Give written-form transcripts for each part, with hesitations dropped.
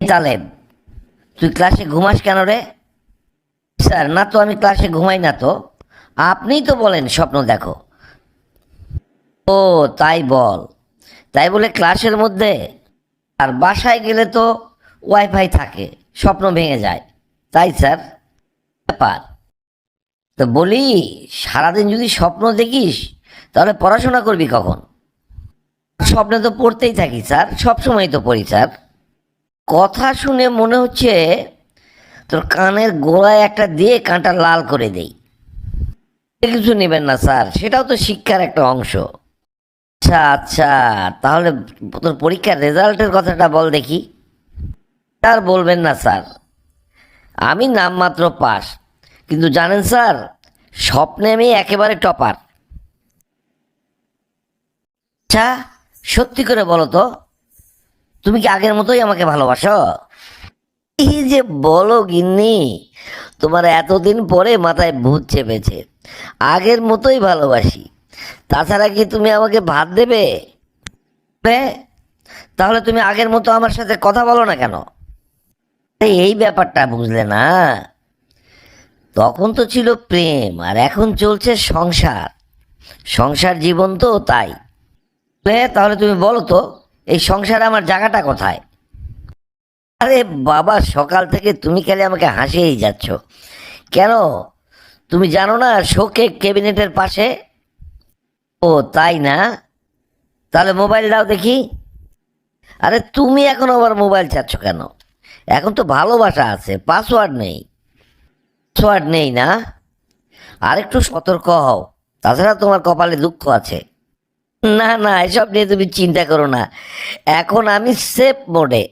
তালেব, তুই ক্লাসে ঘুমাস কেন রে? স্যার, না তো, আমি ক্লাসে ঘুমাই না তো। আপনিই তো বলেন স্বপ্ন দেখো। ও, তাই বল। তাই বলে ক্লাসের মধ্যে আর বাসায় গেলে তো ওয়াইফাই থাকে, স্বপ্ন ভেঙে যায়। তাই স্যার, ব্যাপার। তো বলি, সারাদিন যদি স্বপ্ন দেখিস তাহলে পড়াশোনা করবি কখন? স্বপ্নে তো পড়তেই থাকি স্যার, সবসময় তো পড়ি স্যার। কথা শুনে মনে হচ্ছে তোর কানের গোড়ায় একটা দিয়ে কানটা লাল করে দেই। কিছু নেবেন না স্যার, সেটাও তো শিক্ষার একটা অংশ। আচ্ছা আচ্ছা, তাহলে তোর পরীক্ষার রেজাল্টের কথাটা বল দেখি। আর বলবেন না স্যার, আমি নামমাত্র পাস, কিন্তু জানেন স্যার, স্বপ্নে আমি একেবারে টপার। আচ্ছা, সত্যি করে বলো তো, তুমি কি আগের মতোই আমাকে ভালোবাসো? এই যে বলো গিন্নি, তোমার এতদিন পরে মাথায় ভূত চেপেছে। আগের মতোই ভালোবাসি। তাছাড়া কি তুমি আমাকে ভাত দেবে? বে, তাহলে তুমি আগের মতো আমার সাথে কথা বলো না কেন? এই ব্যাপারটা বুঝলে না? তখন তো ছিল প্রেম, আর এখন চলছে সংসার। সংসার জীবন তো, তাই। তাহলে তুমি বলো তো, এই সংসারে আমার জায়গাটা কোথায়? আরে বাবা, সকাল থেকে তুমি খালি আমাকে হাসিয়েই যাচ্ছ কেন? তুমি জানো না শোকে ক্যাবিনেটের পাশে? ও তাই না? তাহলে মোবাইল দাও দেখি। আরে তুমি এখন আবার মোবাইল চাচ্ছ কেন? এখন তো ভালোবাসা আছে, পাসওয়ার্ড নেই। পাসওয়ার্ড নেই না? আরেকটু সতর্ক হও, তাছাড়া তোমার কপালে দুঃখ আছে। না না, এসব নিয়ে তুমি চিন্তা করো না, এখন আমি সেফ মোডে।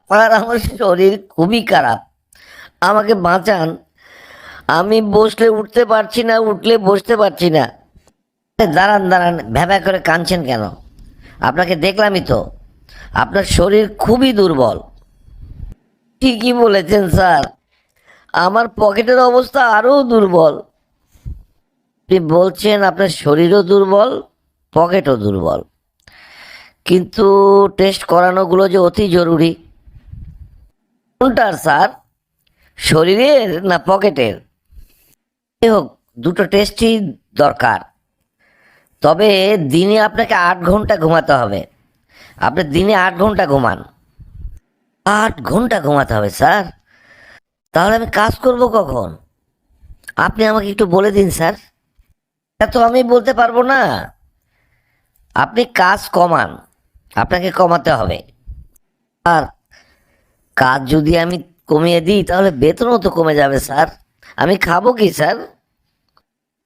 আর আমার শরীর খুবই খারাপ, আমাকে বাঁচান। আমি বসলে উঠতে পারছি না, উঠলে বসতে পারছি না। দাঁড়ান দাঁড়ান, ভ্যাভা করে কাঁদছেন কেন? আপনাকে দেখলামই তো, আপনার শরীর খুবই দুর্বল। ঠিকই বলেছেন স্যার, আমার পকেটের অবস্থা আরও দুর্বল। আপনি বলছেন আপনার শরীরও দুর্বল, পকেটও দুর্বল, কিন্তু টেস্ট করানোগুলো যে অতি জরুরি। কোনটার স্যার, শরীরের না পকেটের? যাই হোক, দুটো টেস্টই দরকার। তবে দিনে আপনাকে 8 ঘন্টা ঘুমাতে হবে। আপনি দিনে 8 ঘন্টা ঘুমান। 8 ঘন্টা ঘুমাতে হবে স্যার? তাহলে আমি কাজ করব কখন? আপনি আমাকে একটু বলে দিন স্যার। এটা তো আমি বলতে পারবো না। আপনি কাজ কমান, আপনাকে কমাতে হবে। আর কাজ যদি আমি কমিয়ে দিই তাহলে বেতনও তো কমে যাবে স্যার। আমি খাবো কি স্যার?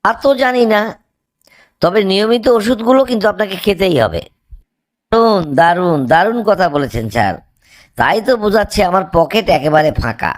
আর তো জানি না, তবে নিয়মিত ওষুধগুলো কিন্তু আপনাকে খেতেই হবে। দারুণ দারুণ দারুণ কথা বলেছেন স্যার। তাই তো বোঝাচ্ছে আমার পকেট একেবারে ফাঁকা।